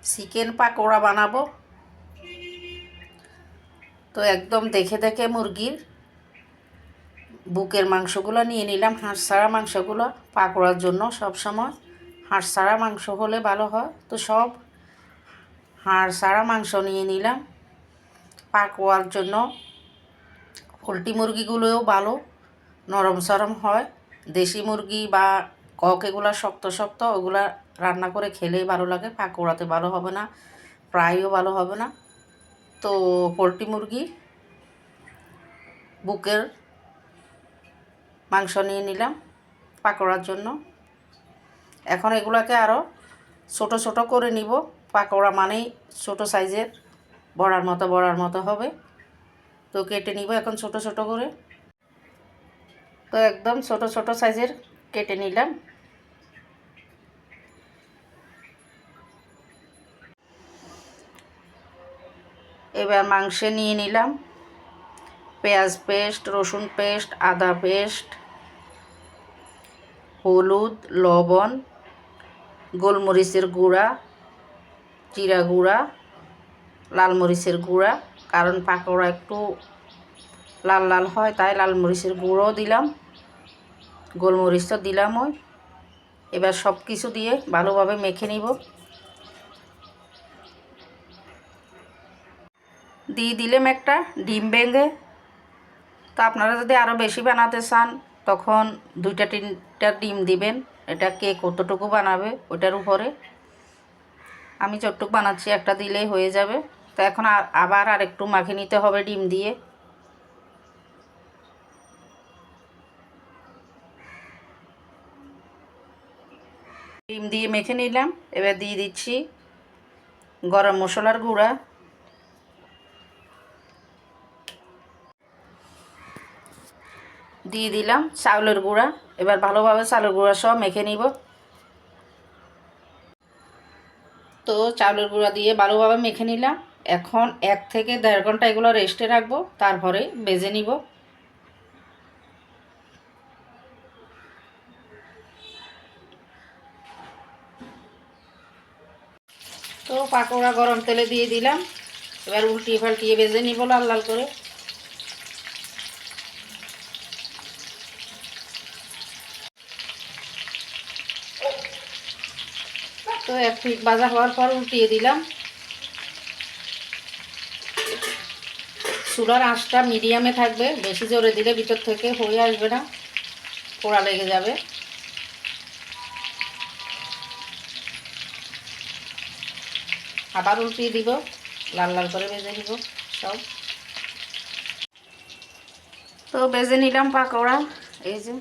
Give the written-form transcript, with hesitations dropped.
Chicken pakora বানাবো। তো একদম দেখে দেখে মুরগির বুকের মাংসগুলো নিয়ে নিলাম, হাঁস ছাড়া মাংসগুলো পাকোড়ার জন্য সব সময় হাঁস ছাড়া মাংস হলে ভালো হয়। তো সব হাঁস ছাড়া মাংস নিয়ে নিলাম পাকোড়ার জন্য। পোলট্রি মুরগিগুলোও ভালো নরম সরম হয়, দেশি মুরগি বা কক এগুলো শক্ত শক্ত, ওগুলা রান্না করে খেলেই ভালো লাগে, পাকোড়াতে ভালো হবে না, ফ্রাইও ভালো হবে না। তো পোলট্রি মুরগি বুকের মাংস নিয়ে নিলাম পাকোড়ার জন্য। এখন এগুলোকে আরও ছোট ছোট করে নিব। পাকোড়া মানেই ছোট সাইজের বড়ার মতো হবে। তো কেটে নিব এখন ছোট ছোট করে। তো একদম ছোট ছোট সাইজের কেটে নিলাম। এবার মাংসে নিয়ে নিলাম পেঁয়াজ পেস্ট, রসুন পেস্ট, আদা পেস্ট, হলুদ, লবণ, গোলমরিচের গুঁড়া, জিরা গুঁড়া, লাল মরিচের গুঁড়া, কারণ পাকোড়া একটু লাল লাল হয় তাই লাল মরিচের গুঁড়োও দিলাম, গোলমরিচ তো দিলাম ওই। এবার সব কিছু দিয়ে ভালোভাবে মেখে নিব। দিয়ে দিলাম একটা ডিম ভেঙে। তো আপনারা যদি আরও বেশি বানাতে চান তখন 2-3টা ডিম দিবেন। এটা কে কতটুকু বানাবে ওটার উপরে। আমি যতটুকু বানাচ্ছি একটা দিলেই হয়ে যাবে। তো এখন আবার আরেকটু মাখে নিতে হবে ডিম দিয়ে। ডিম দিয়ে মেখে নিলাম। এবার দিয়ে দিচ্ছি গরম মশলার গুঁড়া, দিয়ে দিলাম চাউলের গুঁড়া। এবার ভালোভাবে চাউলের গুঁড়া সব মেখে নিব। তো চাউলের গুঁড়া দিয়ে ভালোভাবে মেখে নিলাম। এখন 1 থেকে 1.5 ঘন্টা এগুলো রেস্টে রাখবো, তারপরে ভেজে নিব। তো পাকোড়া গরম তেলে দিয়ে দিলাম। এবার উল্টিয়ে পাল্টিয়ে ভেজে নিব লাল লাল করে। তো 1 পিঠ ভাজা হওয়ার পর উল্টিয়ে দিলাম। চুলার আঁচটা মিডিয়ামে থাকবে, বেশি জোরে দিলে ভিতর থেকে হয়ে আসবে না, পোড়া লেগে যাবে। আবার উল্টিয়ে দিব, লাল লাল করে ভেজে নিব সব। তো ভেজে নিলাম পাকোড়া, এই যে